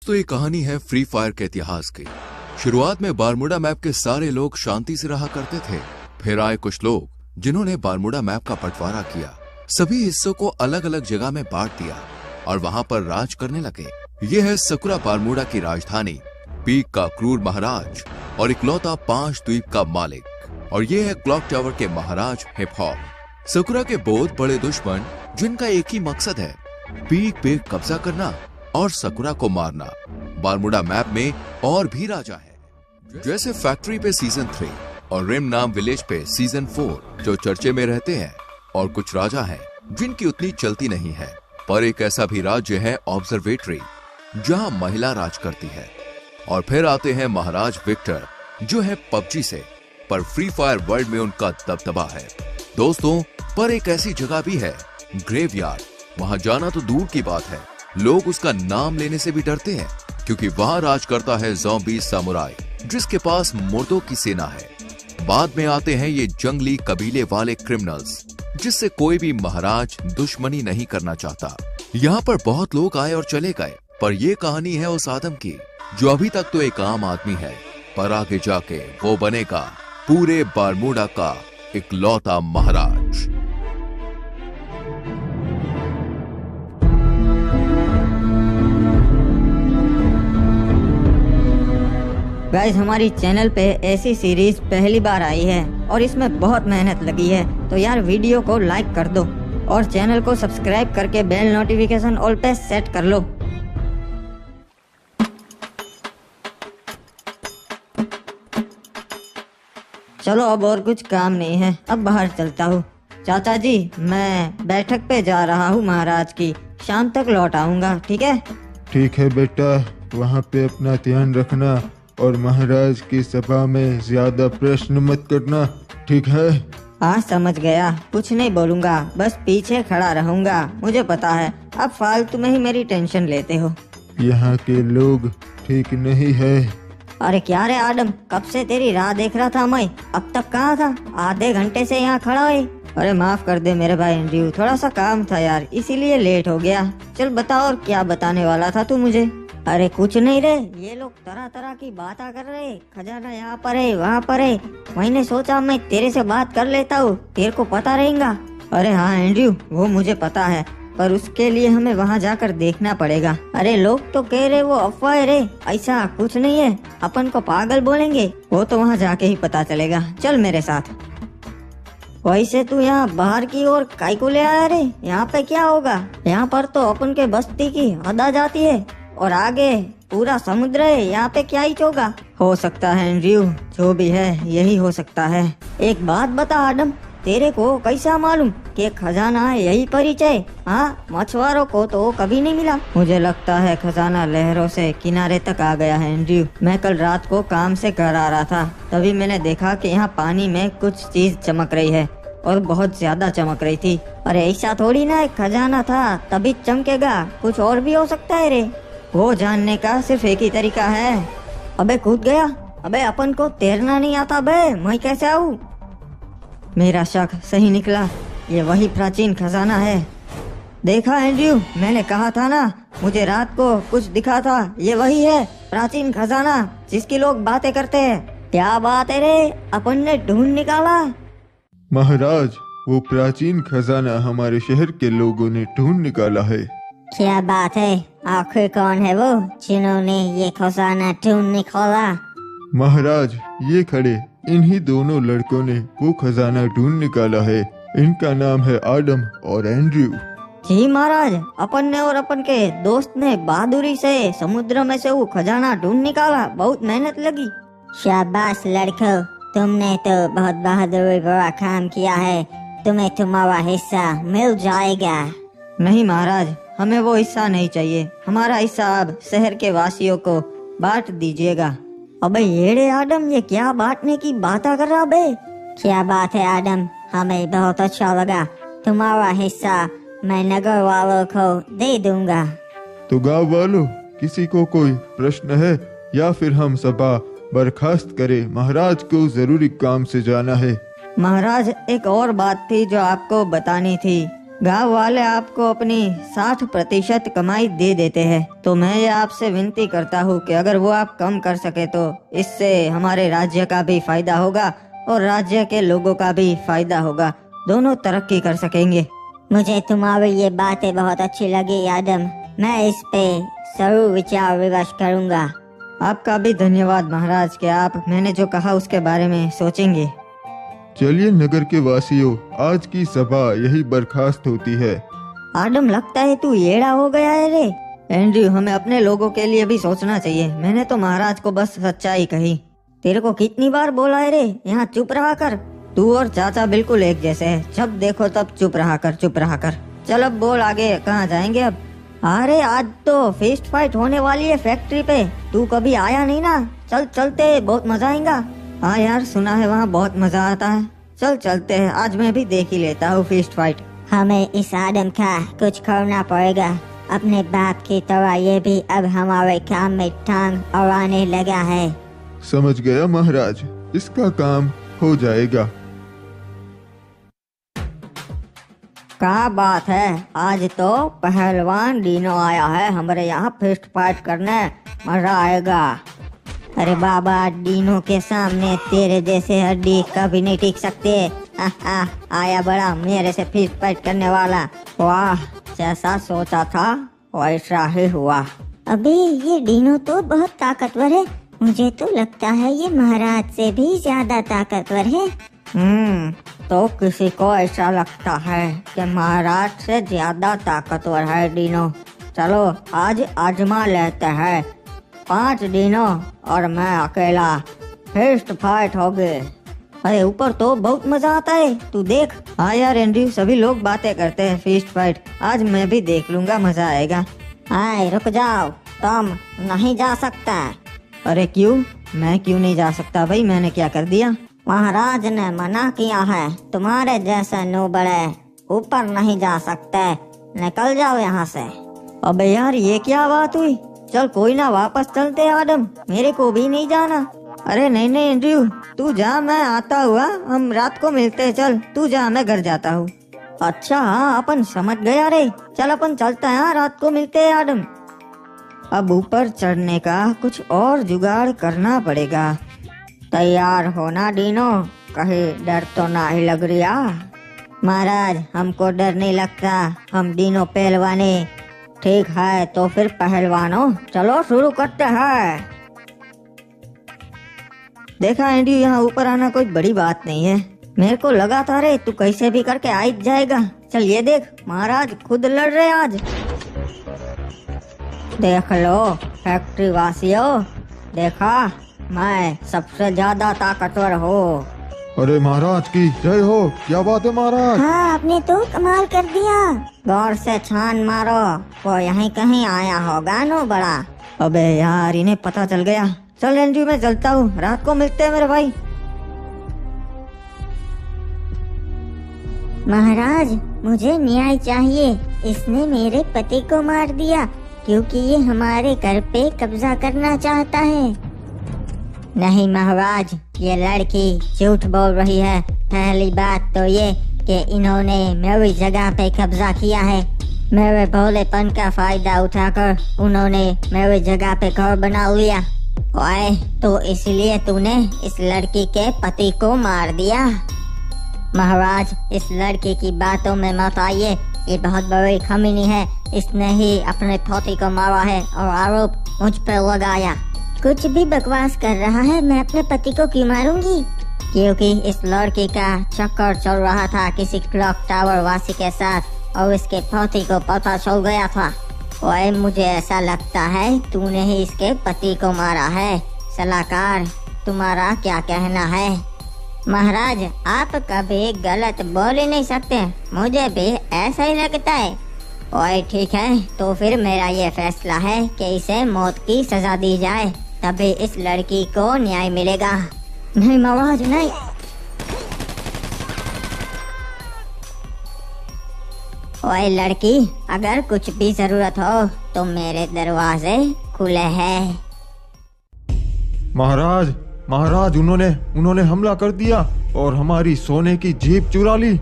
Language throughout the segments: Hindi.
तो ये कहानी है फ्री फायर के इतिहास की। शुरुआत में बारमूडा मैप के सारे लोग शांति से रहा करते थे। फिर आए कुछ लोग जिन्होंने बारमूडा मैप का बंटवारा किया, सभी हिस्सों को अलग अलग जगह में बांट दिया और वहाँ पर राज करने लगे। ये है सकुरा बारमूडा की राजधानी, पीक का क्रूर महाराज और इकलौता 5 द्वीप का मालिक। और ये है क्लॉक टावर के महाराज हिप हॉप। सकुरा के बहुत बड़े दुश्मन जिनका एक ही मकसद है, पीक पे कब्जा करना और सकुरा को मारना। बारमूडा मैप में और भी राजा है, जैसे फैक्ट्री पे सीजन 3 और रिम नाम विलेज पे सीजन 4 जो चर्चे में रहते हैं। और कुछ राजा हैं जिनकी उतनी चलती नहीं है। पर एक ऐसा भी राज्य है ऑब्जर्वेटरी, जहां महिला राज करती है। और फिर आते हैं महाराज विक्टर, जो है पबजी से, पर फ्री फायर वर्ल्ड में उनका दबदबा है। दोस्तों, पर एक ऐसी जगह भी है, ग्रेवयार्ड। वहां जाना तो दूर की बात है, लोग उसका नाम लेने से भी डरते हैं, क्योंकि वहां राज करता है ज़ॉम्बी सामुराई, जिसके पास मुर्दों की सेना है। बाद में आते हैं ये जंगली कबीले वाले क्रिमिनल्स, जिससे कोई भी महाराज दुश्मनी नहीं करना चाहता। यहाँ पर बहुत लोग आए और चले गए, पर ये कहानी है उस आदम की जो अभी तक तो एक आम आदमी है, पर आगे जाके वो बनेगा पूरे बारमूडा का इकलौता महाराज। गाइस, हमारी चैनल पे ऐसी सीरीज पहली बार आई है और इसमें बहुत मेहनत लगी है, तो यार वीडियो को लाइक कर दो और चैनल को सब्सक्राइब करके बेल नोटिफिकेशन ऑल पे सेट कर लो। चलो, अब और कुछ काम नहीं है, अब बाहर चलता हूँ। चाचा जी, मैं बैठक पे जा रहा हूँ महाराज की, शाम तक लौट आऊंगा, ठीक है? ठीक है बेटा, वहाँ पे अपना ध्यान रखना और महाराज की सभा में ज्यादा प्रश्न मत करना, ठीक है? हाँ, समझ गया, कुछ नहीं बोलूंगा, बस पीछे खड़ा रहूंगा। मुझे पता है अब फालतू में ही मेरी टेंशन लेते हो। यहाँ के लोग ठीक नहीं है। अरे क्या रे आदम, कब से तेरी राह देख रहा था मैं, अब तक कहाँ था? आधे घंटे से यहाँ खड़ा है। अरे माफ कर दे मेरे भाई एंड्रयू, थोड़ा सा काम था यार, इसीलिए लेट हो गया। चल बता, और क्या बताने वाला था तू मुझे? अरे कुछ नहीं रे, ये लोग तरह तरह की बातें कर रहे, खजाना यहाँ पर है वहाँ पर है। मैंने सोचा मैं तेरे से बात कर लेता हूँ, तेरे को पता रहेगा। अरे हाँ एंड्रयू, वो मुझे पता है, पर उसके लिए हमें वहाँ जाकर देखना पड़ेगा। अरे लोग तो कह रहे वो अफवाह है रे, ऐसा कुछ नहीं है, अपन को पागल बोलेंगे, वो तो वहाँ जाके ही पता चलेगा। चल मेरे साथ। वैसे तू यहाँ बाहर की ओर काई को ले आया रे? यहाँ पे क्या होगा? यहाँ पर तो अपन के बस्ती की हद आ जाती है और आगे पूरा समुद्र है, यहाँ पे क्या ही होगा? हो सकता है एंड्रयू, जो भी है यही हो सकता है। एक बात बता आदम, तेरे को कैसा मालूम कि खजाना यही परिचय? हाँ, मछुआरों को तो कभी नहीं मिला। मुझे लगता है खजाना लहरों से किनारे तक आ गया है एंड्रयू। मैं कल रात को काम से घर आ रहा था, तभी मैंने देखा कि यहाँ पानी में कुछ चीज चमक रही है और बहुत ज्यादा चमक रही थी। अरे ऐसा थोड़ी ना एक खजाना था तभी चमकेगा, कुछ और भी हो सकता है रे। वो जानने का सिर्फ एक ही तरीका है। अबे कूद गया। अबे अपन को तैरना नहीं आता बे, मैं कैसे आऊँ? मेरा शक सही निकला, ये वही प्राचीन खजाना है। देखा एंड्रयू, मैंने कहा था ना, मुझे रात को कुछ दिखा था, ये वही है प्राचीन खजाना जिसकी लोग बातें करते हैं। क्या बात है रे, अपन ने ढूंढ निकाला। महाराज, वो प्राचीन खजाना हमारे शहर के लोगों ने ढूंढ निकाला है। क्या बात है? आखिर कौन है वो जिन्होंने ये खजाना ढूंढ निकाला? महाराज, ये खड़े इन्हीं दोनों लड़कों ने वो खजाना ढूंढ निकाला है। इनका नाम है आदम और एंड्रयू। जी महाराज, अपन ने और अपन के दोस्त ने बहादुरी से समुद्र में से वो खजाना ढूंढ निकाला, बहुत मेहनत लगी। शाबाश लड़कों, तुमने तो बहुत बहादुरी भरा काम किया है, तुम्हें तुम्हारा हिस्सा मिल जाएगा। नहीं महाराज, हमें वो हिस्सा नहीं चाहिए, हमारा हिस्सा अब शहर के वासियों को बांट दीजिएगा। अबे येड़े आदम, ये क्या बांटने की बात कर रहा बे? क्या बात है आदम, हमें बहुत अच्छा लगा, तुम्हारा हिस्सा मैं नगर वालों को दे दूंगा। तो गांव वालों, किसी को कोई प्रश्न है या फिर हम सभा बर्खास्त करें? महाराज को जरूरी काम से जाना है। महाराज, एक और बात थी जो आपको बतानी थी। गांव वाले आपको अपनी 60% कमाई दे देते हैं, तो मैं ये आपसे विनती करता हूँ कि अगर वो आप कम कर सके तो इससे हमारे राज्य का भी फायदा होगा और राज्य के लोगों का भी फायदा होगा, दोनों तरक्की कर सकेंगे। मुझे तुम्हारी ये बातें बहुत अच्छी लगी आदम, मैं इस पे जरूर विचार विमर्श करूँगा। आपका भी धन्यवाद महाराज कि आप मैंने जो कहा उसके बारे में सोचेंगे। चलिए नगर के वासियों, आज की सभा यही बर्खास्त होती है। आडम, लगता है तू येड़ा हो गया है रे। एंड्रयू, हमें अपने लोगों के लिए भी सोचना चाहिए। मैंने तो महाराज को बस सच्चाई कही। तेरे को कितनी बार बोला है रे, यहाँ चुप रहा कर। तू और चाचा बिल्कुल एक जैसे है, जब देखो तब चुप रहा कर, चुप रहा कर। चल अब बोल आगे, कहाँ जाएंगे अब? अरे आज तो फिस्ट फाइट होने वाली है फैक्ट्री पे, तू कभी आया नहीं ना। चल चलते, बहुत मजा आएगा। हाँ यार, सुना है वहाँ बहुत मजा आता है। चल चलते हैं, आज मैं भी देख ही लेता हूँ फिस्ट फाइट। हमें इस आदम का कुछ करना पड़ेगा। अपने बाप की तरह ये भी अब हमारे काम में टांग अड़ाने लगा है। समझ गया महाराज, इसका काम हो जाएगा। क्या बात है, आज तो पहलवान डीनो आया है हमारे यहाँ फिस्ट फाइट करने, मजा आएगा। अरे बाबा, डीनो के सामने तेरे जैसे हड्डी कभी नहीं टिक सकते। आया बड़ा मेरे से फिस्ट फाइट करने वाला। वाह, जैसा सोचा था वैसा ही हुआ। अबे ये डीनो तो बहुत ताकतवर है, मुझे तो लगता है ये महाराज से भी ज्यादा ताकतवर है। तो किसी को ऐसा लगता है कि महाराज से ज्यादा ताकतवर है डीनो। चलो आज आजमा लेते हैं। 5 डीनो और मैं अकेला, फिस्ट फाइट हो गए। अरे ऊपर तो बहुत मजा आता है, तू देख। हाँ यार एंड्रयू, सभी लोग बातें करते हैं फिस्ट फाइट, आज मैं भी देख लूंगा, मजा आएगा। हाय रुक जाओ, तुम नहीं जा सकता। अरे क्यों? मैं क्यों नहीं जा सकता भाई, मैंने क्या कर दिया? महाराज ने मना किया है, तुम्हारे जैसे नूबड़े ऊपर नहीं जा सकते, निकल जाओ यहाँ से। अबे यार, ये क्या बात हुई? चल कोई ना, वापस चलते आदम, मेरे को भी नहीं जाना। अरे नहीं नहीं एंड्रयू, तू जा, मैं आता हुआ, हम रात को मिलते हैं। चल तू जा, मैं घर जाता हूँ। अच्छा हाँ, अपन समझ गया रे। चल अपन चलते हैं, रात को मिलते हैं आदम। अब ऊपर चढ़ने का कुछ और जुगाड़ करना पड़ेगा। तैयार होना डीनो, कहीं डर तो ना ही लग रहा? महाराज, हमको डर नहीं लगता, हम डीनो पहलवाने। ठीक है तो फिर पहलवानों, चलो शुरू करते हैं। देखा एंड्रयू, यहाँ ऊपर आना कोई बड़ी बात नहीं है। मेरे को लगा था रे तू कैसे भी करके आ ही जाएगा। चल ये देख, महाराज खुद लड़ रहे आज। देख लो फैक्ट्री वासियों, देखा मैं सबसे ज्यादा ताकतवर हूँ। अरे महाराज की जय हो, क्या बात है महाराज। हाँ, आपने तो कमाल कर दिया। गौर से छान मारो, वो यहीं कहीं आया होगा नो बड़ा। अबे यार, इन्हें पता चल गया। चल एंड्रयू, मैं चलता हूँ, रात को मिलते हैं मेरे भाई। महाराज, मुझे न्याय चाहिए। इसने मेरे पति को मार दिया क्योंकि ये हमारे घर पे कब्जा करना चाहता है। नहीं महाराज, ये लड़की झूठ बोल रही है। पहली बात तो ये कि इन्होंने मेरी जगह पे कब्जा किया है। मेरे भोलेपन का फायदा उठाकर उन्होंने मेरी जगह पे घर बना लिया। ओए, तो इसलिए तूने इस लड़की के पति को मार दिया। महाराज, इस लड़की की बातों में मत आइए, ये बहुत बड़ी खमीनी है। इसने ही अपने पति को मारा है और आरोप मुझ पर लगाया। कुछ भी बकवास कर रहा है, मैं अपने पति को क्यों मारूंगी? क्योंकि इस लड़की का चक्कर चल रहा था किसी क्लॉक टावर वासी के साथ और इसके पति को पता चल गया था। ओए, मुझे ऐसा लगता है तूने ही इसके पति को मारा है। सलाहकार, तुम्हारा क्या कहना है? महाराज, आप कभी गलत बोल ही नहीं सकते, मुझे भी ऐसा ही लगता है। ओए ठीक है, तो फिर मेरा ये फैसला है कि इसे मौत की सजा दी जाए, तभी इस लड़की को न्याय मिलेगा। नहीं महाराज, नहीं। ओए लड़की, अगर कुछ भी जरूरत हो तो मेरे दरवाजे खुले हैं। महाराज, उन्होंने हमला कर दिया और हमारी सोने की जीप चुरा ली।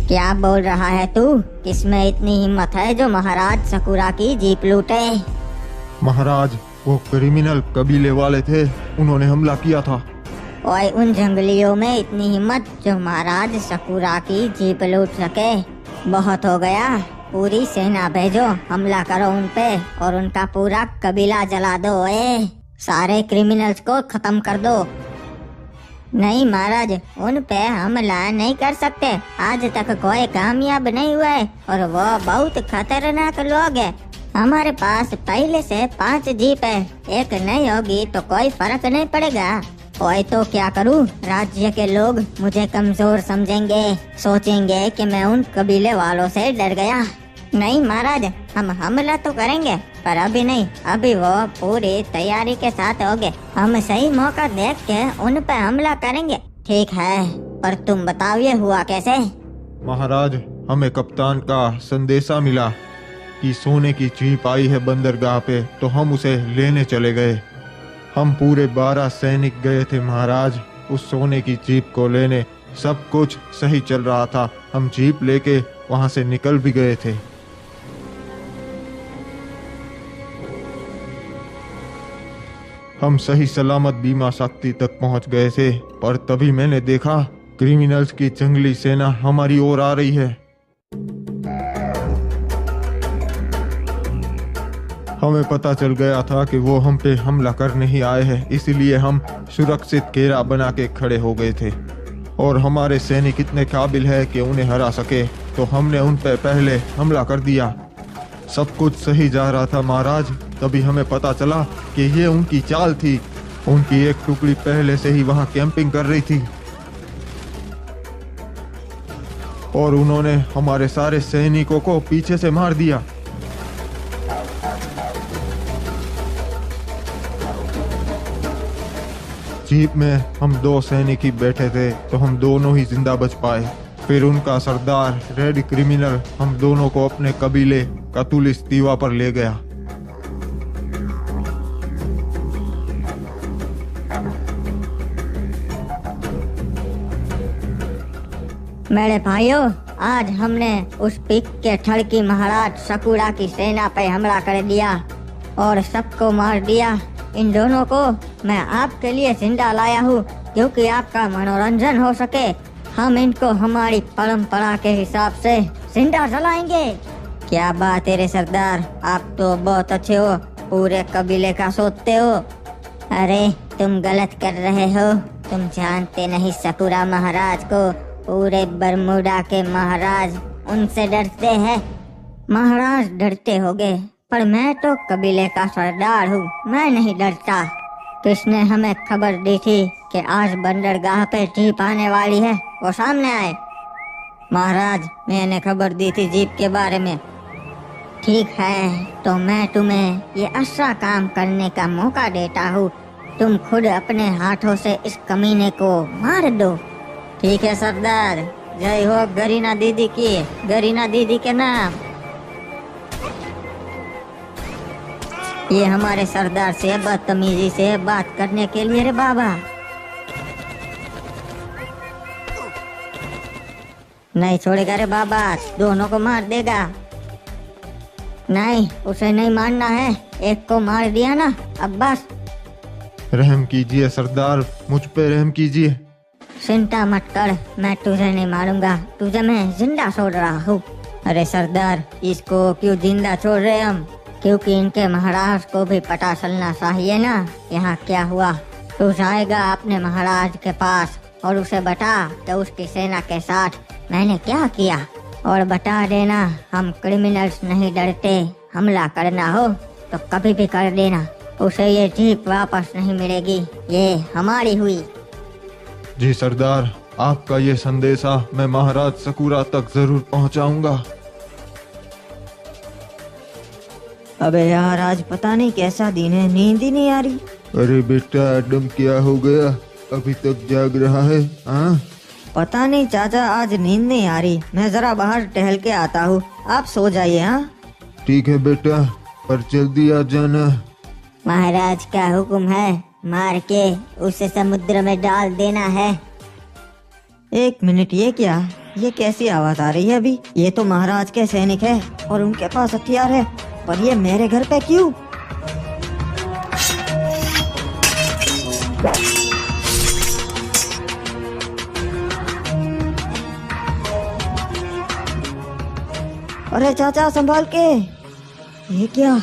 क्या बोल रहा है तू? किसमें इतनी हिम्मत है जो महाराज सकुरा की जीप लूटे? महाराज, वो क्रिमिनल कबीले वाले थे, उन्होंने हमला किया था। ओए, उन जंगलियों में इतनी हिम्मत जो महाराज सकुरा की जीप लूट सके? बहुत हो गया, पूरी सेना भेजो, हमला करो उन पे और उनका पूरा कबीला जला दो। ओए, सारे क्रिमिनल्स को खत्म कर दो। नहीं महाराज, उन पे हमला नहीं कर सकते। आज तक कोई कामयाब नहीं हुआ है और वो बहुत खतरनाक लोग हैं। हमारे पास पहले से 5 जीप है, एक नहीं होगी तो कोई फर्क नहीं पड़ेगा। ओए, तो क्या करूं? राज्य के लोग मुझे कमजोर समझेंगे, सोचेंगे कि मैं उन कबीले वालों से डर गया। नहीं महाराज, हम हमला तो करेंगे पर अभी नहीं, अभी वो पूरी तैयारी के साथ होंगे। हम सही मौका देख के उन पे हमला करेंगे। ठीक है, पर तुम बताओ ये हुआ कैसे? महाराज, हमें कप्तान का संदेशा मिला कि सोने की जीप आई है बंदरगाह पे, तो हम उसे लेने चले गए। हम पूरे 12 सैनिक गए थे महाराज उस सोने की जीप को लेने। सब कुछ सही चल रहा था, हम जीप लेके वहां से निकल भी गए थे। हम सही सलामत बीमा शक्ति तक पहुंच गए थे, पर तभी मैंने देखा क्रिमिनल्स की जंगली सेना हमारी ओर आ रही है। हमें पता चल गया था कि वो हम पे हमला करने ही आए हैं, इसीलिए हम सुरक्षित घेरा बना के खड़े हो गए थे। और हमारे सैनिक इतने काबिल है कि उन्हें हरा सके, तो हमने उन पे पहले हमला कर दिया। सब कुछ सही जा रहा था महाराज, तभी हमें पता चला कि ये उनकी चाल थी। उनकी एक टुकड़ी पहले से ही वहां कैंपिंग कर रही थी और उन्होंने हमारे सारे सैनिकों को पीछे से मार दिया। जीप में हम 2 सैनिक ही बैठे थे, तो हम दोनों ही जिंदा बच पाए। फिर उनका सरदार रेड क्रिमिनल हम दोनों को अपने कबीले कतुलिस दीवा पर ले गया। मेरे भाइयों, आज हमने उस पिक के ठड़की महाराज सकुरा की सेना पे हमला कर दिया और सबको मार दिया। इन दोनों को मैं आपके लिए जिंदा लाया हूँ, क्योंकि आपका मनोरंजन हो सके। हम इनको हमारी परंपरा के हिसाब से जिंदा जलाएंगे। क्या बात है रे सरदार, आप तो बहुत अच्छे हो, पूरे कबीले का सोचते हो। अरे तुम गलत कर रहे हो, तुम जानते नहीं सकुरा महाराज को। पूरे बरमूडा के महाराज उनसे डरते हैं। महाराज डरते होगे, पर मैं तो कबीले का सरदार हूँ, मैं नहीं डरता। किसने हमें खबर दी थी कि आज बंदरगाह पे जीप आने वाली है? वो सामने आए। महाराज, मैंने खबर दी थी जीप के बारे में। ठीक है, तो मैं तुम्हें ये अच्छा काम करने का मौका देता हूँ। तुम खुद अपने हाथों से इस कमीने को मार दो। ठीक है सरदार, जय हो गरीना दीदी की, गरीना दीदी के नाम। ये हमारे सरदार से बदतमीजी से बात करने के लिए रे बाबा। नहीं छोड़ेगा रे बाबा, दोनों को मार देगा। नहीं, उसे नहीं मारना है, एक को मार दिया ना, अब बस। रहम कीजिए सरदार, मुझ पे रहम कीजिए। चिंता मत कर, मैं तुझे नहीं मारूंगा, तुझे मैं जिंदा छोड़ रहा हूँ। अरे सरदार, इसको क्यों जिंदा छोड़ रहे हम? क्योंकि इनके महाराज को भी पता चलना चाहिए ना यहाँ क्या हुआ। तू जाएगा अपने महाराज के पास और उसे बता कि उसकी सेना के साथ मैंने क्या किया, और बता देना हम क्रिमिनल्स नहीं डरते, हमला करना हो तो कभी भी कर देना। उसे ये जीप वापस नहीं मिलेगी, ये हमारी हुई। जी सरदार, आपका ये संदेशा मैं महाराज सकुरा तक जरूर पहुंचाऊंगा। अबे यार, आज पता नहीं कैसा दिन है, नींद ही नहीं आ रही। अरे बेटा एडम, क्या हो गया? अभी तक जाग रहा है? हाँ, पता नहीं चाचा, आज नींद नहीं आ रही। मैं जरा बाहर टहल के आता हूँ, आप सो जाइए। हाँ ठीक है बेटा, पर जल्दी आ जाना। महाराज का हुक्म है, मार के उसे समुद्र में डाल देना है। एक मिनट, ये क्या? ये कैसी आवाज आ रही है अभी? ये तो महाराज के सैनिक है और उनके पास हथियार है, पर ये मेरे घर पे क्यों? अरे चाचा संभाल के। ये क्या?